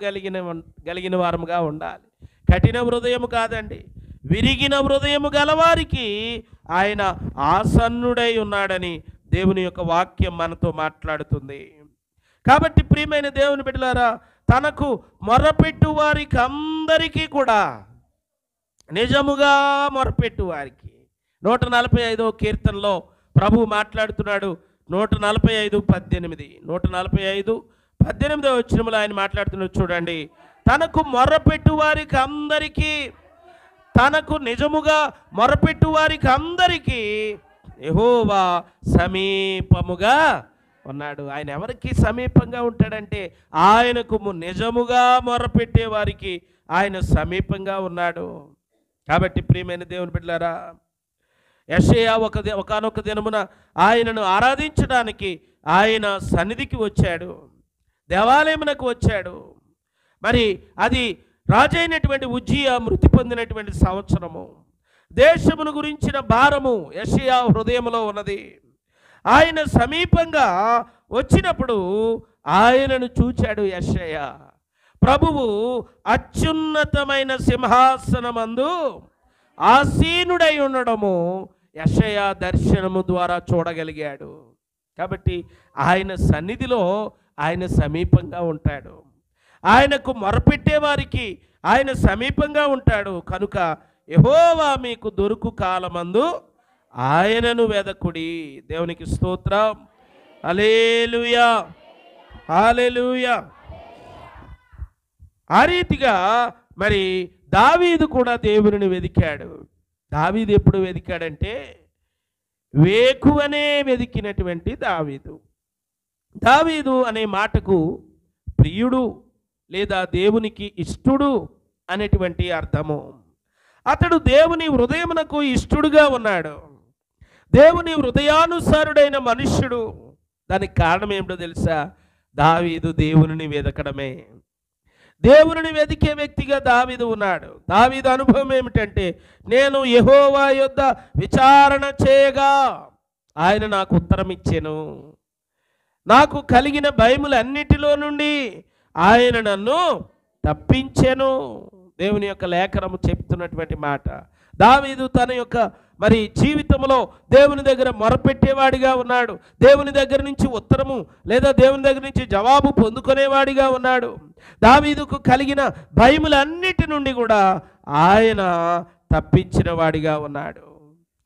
Speaker 1: కలిగిన వారముగా ఉండాలి. కఠిన హృదయము కాదండి. విరిగిన హృదయము గలవారికి ఆయన ఆసన్నుడై ఉన్నాడని దేవుని యొక్క వాక్యం మనతో మాట్లాడుతుంది. కాబట్టి ప్రియమైన దేవుని బిడ్డలారా, తనకు మొరపెట్టు వారికి అందరికీ కూడా, నిజముగా మొరపెట్టు వారికి 145వ కీర్తనలో ప్రభు మాట్లాడుతున్నాడు. 145:18 145:18 వచనంలో ఆయన మాట్లాడుతున్నాడు. చూడండి, తనకు మొరపెట్టు వారికి అందరికీ, తనకు నిజముగా మొరపెట్టు వారికి అందరికీ యెహోవా సమీపముగా ఉన్నాడు. ఆయన ఎవరికి సమీపంగా ఉంటాడంటే ఆయనకు నిజముగా మొరపెట్టే వారికి ఆయన సమీపంగా ఉన్నాడు. కాబట్టి ప్రియమైన దేవుని బిడ్డలారా, యెషయా ఒకానొక దినమున ఆయనను ఆరాధించడానికి ఆయన సన్నిధికి వచ్చాడు, దేవాలయమునకు వచ్చాడు. మరి అది రాజైనటువంటి ఉజ్జియా మృతి పొందినటువంటి సంవత్సరము. దేశమును గురించిన భారము యెషయా హృదయంలో ఉన్నది. ఆయన సమీపంగా వచ్చినప్పుడు ఆయనను చూచాడు యెషయా. ప్రభువు అత్యున్నతమైన సింహాసనమందు ఆసీనుడై ఉండడము యెషయా దర్శనము ద్వారా చూడగలిగాడు. కాబట్టి ఆయన సన్నిధిలో ఆయన సమీపంగా ఉంటాడు. ఆయనకు మొరపెట్టే వారికి ఆయన సమీపంగా ఉంటాడు. కనుక యెహోవా మీకు దొరుకు కాలమందు ఆయనను వెదకుడి. దేవునికి స్తోత్రం. హల్లెలూయా, హల్లెలూయా. ఆ రీతిగా మరి దావీదు కూడా దేవునిని వెదికాడు. దావీదు ఎప్పుడు వెదికాడంటే వేకువనే వెదికినటువంటి దావీదు. దావీదు అనే మాటకు ప్రియుడు లేదా దేవునికి ఇష్టుడు అనేటువంటి అర్థము. అతడు దేవుని హృదయమునకు ఇష్టుడుగా ఉన్నాడు. దేవుని హృదయానుసారుడైన మనుష్యుడు. దానికి కారణం ఏమిటో తెలుసా? దావీదు దేవునిని వెదకడమే. దేవునిని వెదికే వ్యక్తిగా దావీదు ఉన్నాడు. దావీదు అనుభవం ఏమిటంటే, నేను యెహోవా యొద్ద విచారణ చేయగా ఆయన నాకు ఉత్తరం ఇచ్చెను, నాకు కలిగిన భయములన్నిటిలో నుండి ఆయన నన్ను తప్పించెను. దేవుని యొక్క లేఖనము చెప్తున్నటువంటి మాట. దావీదు తన యొక్క మరి జీవితంలో దేవుని దగ్గర మొరపెట్టేవాడిగా ఉన్నాడు. దేవుని దగ్గర నుంచి ఉత్తరము లేదా దేవుని దగ్గర నుంచి జవాబు పొందుకునేవాడిగా ఉన్నాడు. దావీదుకు కలిగిన భయములన్నిటి నుండి కూడా ఆయన తప్పించిన వాడిగా ఉన్నాడు.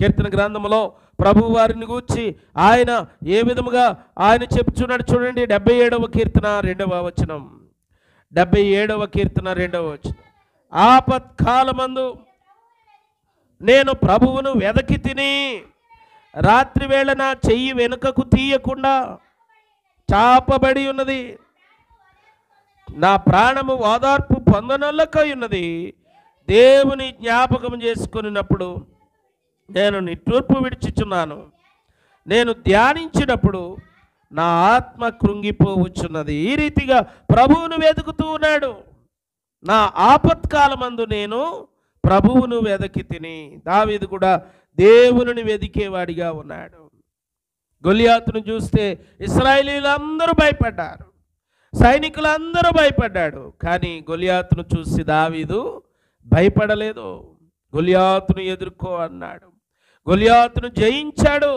Speaker 1: కీర్తన గ్రంథంలో ప్రభు వారిని గూర్చి ఆయన ఏ విధముగా ఆయన చెప్తున్నాడు చూడండి. 77వ కీర్తన 2వ వచనం. 77వ కీర్తన 2వ వచనం. ఆపత్కాలమందు నేను ప్రభువును వెదకి తిని, రాత్రి వేళ నా చెయ్యి వెనుకకు తీయకుండా చాపబడి ఉన్నది. నా ప్రాణము ఓదార్పు పొందనొల్లకై ఉన్నది. దేవుని జ్ఞాపకం చేసుకున్నప్పుడు నేను నిట్టూర్పు విడిచుచున్నాను. నేను ధ్యానించినప్పుడు నా ఆత్మ కృంగిపోవచ్చున్నది. ఈ రీతిగా ప్రభువును వెతుకుతూ ఉన్నాడు. నా ఆపత్కాలమందు నేను ప్రభువును వెదకి తిని. దావీదు కూడా దేవుని వెదికేవాడిగా ఉన్నాడు. గొలియాతును చూస్తే ఇశ్రాయేలీయులందరూ భయపడ్డారు, సైనికులందరూ భయపడ్డాడు. కానీ గొలియాతును చూసి దావీదు భయపడలేదు. గొలియాతును ఎదుర్కో అన్నాడు, గొలియాతును జయించాడు.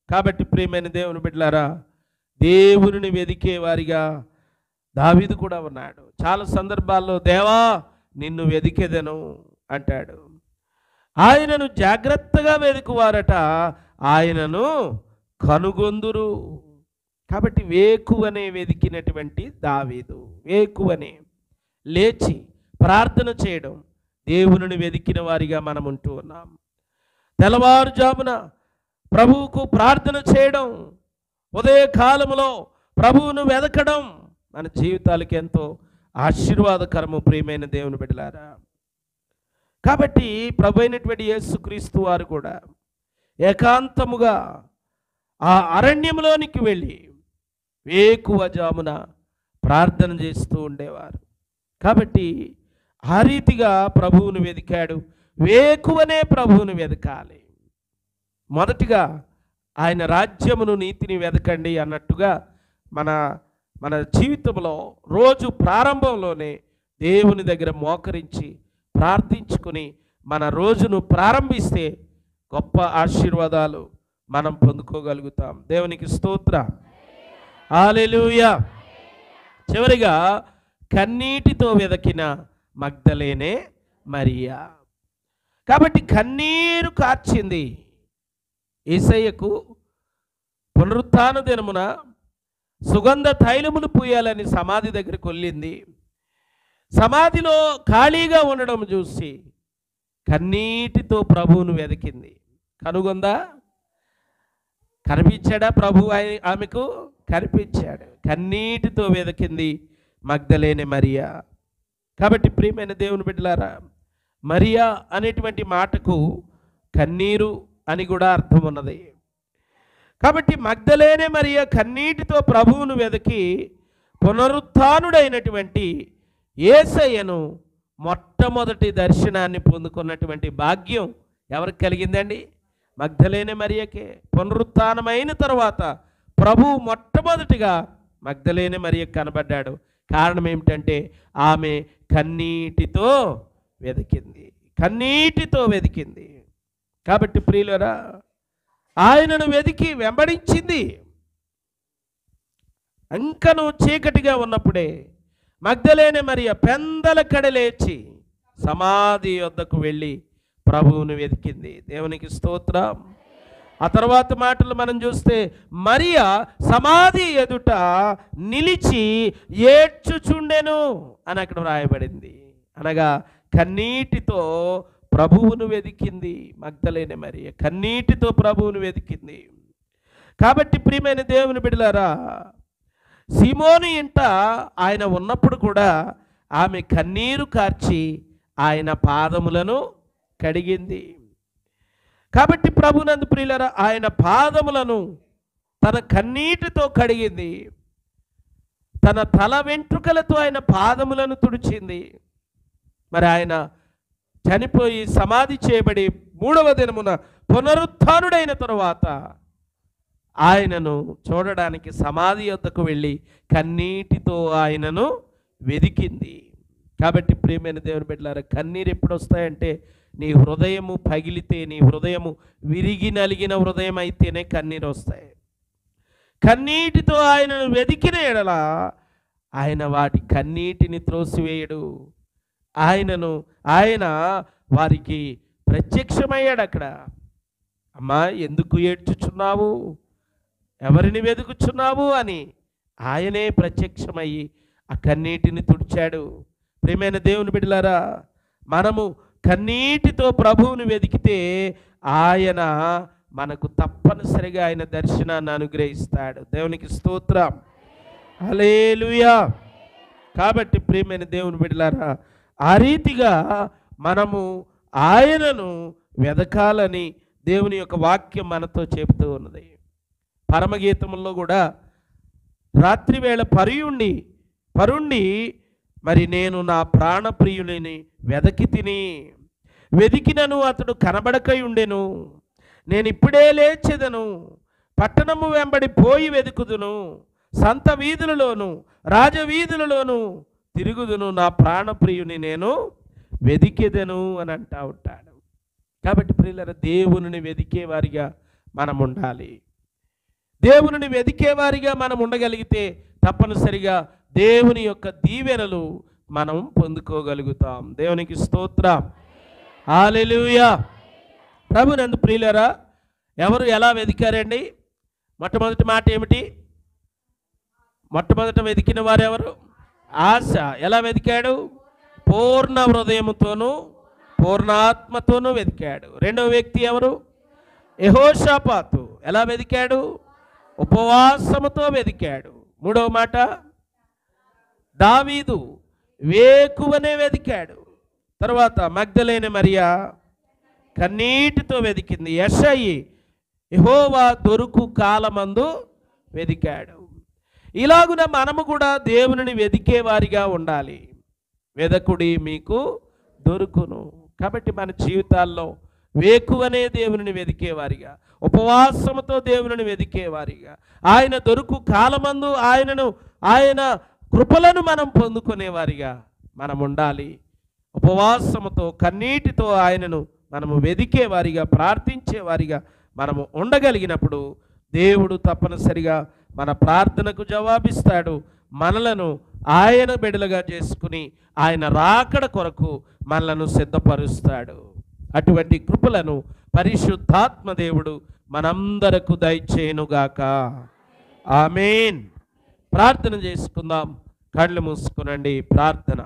Speaker 1: కాబట్టి ప్రియమైన దేవుని బిడ్డలారా, దేవుని వెదికే వారిగా దావీదు కూడా ఉన్నాడు. చాలా సందర్భాల్లో దేవా నిన్ను వెదికెదను అంటాడు. ఆయనను జాగ్రత్తగా వెదుకువారట ఆయనను కనుగొందురు. కాబట్టి వేకువనే వెదికినటువంటి దావీదు, వేకువనే లేచి ప్రార్థన చేయడం, దేవుని వెదికిన వారిగా మనం ఉంటూ ఉన్నాం. తెల్లవారుజామున ప్రభువుకు ప్రార్థన చేయడం, ఉదయకాలములో ప్రభువును వెదకడం మన జీవితాలకు ఎంతో ఆశీర్వాదకరము ప్రియమైన దేవుని బిడ్డలారా. కాబట్టి ప్రభు అయినటువంటి యేసుక్రీస్తు వారు కూడా ఏకాంతముగా ఆ అరణ్యంలోనికి వెళ్ళి వేకువజామున ప్రార్థన చేస్తూ ఉండేవారు. కాబట్టి ఆ రీతిగా ప్రభువును వెదికాడు. వేకువనే ప్రభువును వెదకాలి. మొదటిగా ఆయన రాజ్యమును నీతిని వెదకండి అన్నట్టుగా మన జీవితంలో రోజు ప్రారంభంలోనే దేవుని దగ్గర మోకరించి ప్రార్థించుకుని మన రోజును ప్రారంభిస్తే గొప్ప ఆశీర్వాదాలు మనం పొందుకోగలుగుతాం. దేవునికి స్తోత్రం, హల్లెలూయా. చివరిగా కన్నీటితో వెదకిన మగ్దలేనే మరియా. కాబట్టి కన్నీరు కార్చింది. యేసయ్యకు పునరుత్థాన దినమున సుగంధ తైలములు పూయాలని సమాధి దగ్గరికి వెళ్ళింది. సమాధిలో ఖాళీగా ఉండడం చూసి కన్నీటితో ప్రభువును వెతికింది. కనుగొందా? కనిపించాడా ప్రభు? ఆమెకు కనిపించాడు. కన్నీటితో వెతికింది మగ్దలేనే మరియా. కాబట్టి ప్రియమైన దేవుని బిడ్డలారా, మరియా అనేటువంటి మాటకు కన్నీరు అని కూడా అర్థం ఉన్నది. కాబట్టి మగ్దలేనే మరియా కన్నీటితో ప్రభువును వెతికి పునరుత్థానుడైనటువంటి యేసయ్యను మొట్టమొదటి దర్శనాన్ని పొందుకున్నటువంటి భాగ్యం ఎవరికి కలిగిందండి? మగ్దలేనే మరియకే. పునరుత్థానమైన తర్వాత ప్రభువు మొట్టమొదటిగా మగ్దలేనే మరియకు కనబడ్డాడు. కారణం ఏమిటంటే ఆమె కన్నీటితో వెతికింది, కన్నీటితో వెతికింది. కాబట్టి ప్రియులరా, ఆయనను వెతికి వెంబడించింది. అంకను చీకటిగా ఉన్నప్పుడే మగ్దలేనే మరియ పెందల కడలేచి సమాధి వద్దకు వెళ్ళి ప్రభువును వెతికింది. దేవునికి స్తోత్రం. ఆ తర్వాత మాటలు మనం చూస్తే మరియా సమాధి ఎదుట నిలిచి ఏడ్చుచుండెను అని అక్కడ వ్రాయబడింది. అనగా కన్నీటితో ప్రభువును వెతికింది మగ్దలేనే మరియ, కన్నీటితో ప్రభువును వెతికింది. కాబట్టి ప్రియమైన దేవుని బిడ్డలారా, సీమోను ఇంట ఆయన ఉన్నప్పుడు కూడా ఆమె కన్నీరు కార్చి ఆయన పాదములను కడిగింది. కాబట్టి ప్రభునందు ప్రియులారా, ఆయన పాదములను తన కన్నీటితో కడిగింది. తన తల వెంట్రుకలతో ఆయన పాదములను తుడిచింది. మరి ఆయన చనిపోయి సమాధి చేయబడి 3వ దినమున పునరుత్థానుడైన తరువాత ఆయనను చూడడానికి సమాధి వద్దకు వెళ్ళి కన్నీటితో ఆయనను వెదికింది. కాబట్టి ప్రియమైన దేవుని బిడ్డలారా, కన్నీరు ఎప్పుడు వస్తాయంటే నీ హృదయము పగిలితే, నీ హృదయము విరిగి నలిగిన హృదయం అయితేనే కన్నీరు వస్తాయి. కన్నీటితో ఆయనను వెదికిన ఎడల ఆయన వాటి కన్నీటిని త్రోసివేయడు. ఆయన వారికి ప్రత్యక్షమయ్యాడు. అక్కడ అమ్మా ఎందుకు ఏడ్చుచున్నావు, ఎవరిని వెతుకుచున్నావు అని ఆయనే ప్రత్యక్షమయ్యి ఆ కన్నీటిని తుడిచాడు. ప్రియమైన దేవుని బిడ్డలారా, మనము కన్నీటితో ప్రభువుని వెతికితే ఆయన మనకు తప్పనిసరిగా ఆయన దర్శనాన్ని అనుగ్రహిస్తాడు. దేవునికి స్తోత్రం, హల్లెలూయా. కాబట్టి ప్రియమైన దేవుని బిడ్డలారా, ఆ రీతిగా మనము ఆయనను వెదకాలని దేవుని యొక్క వాక్యం మనతో చెబుతూ ఉన్నది. పరమగీతముల్లో కూడా రాత్రివేళ పరుండి మరి నేను నా ప్రాణప్రియుని వెదకి తిని, వెదికినను అతడు కనబడకై ఉండెను. నేను ఇప్పుడే లేచెదను, పట్టణము వెంబడి పోయి వెదుకుదును, సంత వీధులలోను రాజవీధులలోను తిరుగుదును, నా ప్రాణప్రియుని నేను వెదికెదను అని అంటా ఉంటాడు. కాబట్టి ప్రియులారా, దేవునిని వెదికేవారిగా మనం ఉండాలి. దేవునిని వెదికేవారిగా మనం ఉండగలిగితే తప్పనిసరిగా దేవుని యొక్క దీవెనలు మనం పొందుకోగలుగుతాం. దేవునికి స్తోత్రం, హల్లెలూయా. ప్రభునందు ప్రియులారా, ఎవరు ఎలా వెదికారండి? మొట్టమొదటి మాట ఏమిటి? మొట్టమొదట వెదికిన వారు ఎవరు? ఆశ. ఎలా వెదికాడు? పూర్ణ హృదయముతోనూ పూర్ణాత్మతోనూ వెదికాడు. రెండవ వ్యక్తి ఎవరు? యెహోషాపాతు. ఎలా వెదికాడు? ఉపవాసముతో వెదికాడు. మూడవ మాట దావీదు, వేకువనే వెదికాడు. తర్వాత మగ్దలేనే మరియా కన్నీటితో వెదికింది. యెషయి యెహోవా దొరుకు కాలమందు వెదికాడు. ఇలాగున మనము కూడా దేవునిని వెదికే వారిగా ఉండాలి. వెదకుడి మీకు దొరుకును. కాబట్టి మన జీవితాల్లో వేకువనే దేవునిని వెదికేవారిగా, ఉపవాసముతో దేవునిని వెదికేవారిగా, ఆయన దొరుకు కాలమందు ఆయన కృపలను మనం పొందుకునేవారిగా మనం ఉండాలి. ఉపవాసముతో కన్నీటితో ఆయనను మనము వెదికేవారిగా, ప్రార్థించేవారిగా మనము ఉండగలిగినప్పుడు దేవుడు తప్పనిసరిగా మన ప్రార్థనకు జవాబిస్తాడు. మనలను ఆయన బిడ్డలుగా చేసుకుని ఆయన రాకడ కొరకు మనలను సిద్ధపరుస్తాడు. అటువంటి కృపలను పరిశుద్ధాత్మ దేవుడు మనందరకు దయచేయునుగాక. ఆమేన్. ప్రార్థన చేసుకుందాం. కళ్ళు మూసుకునండి. ప్రార్థన.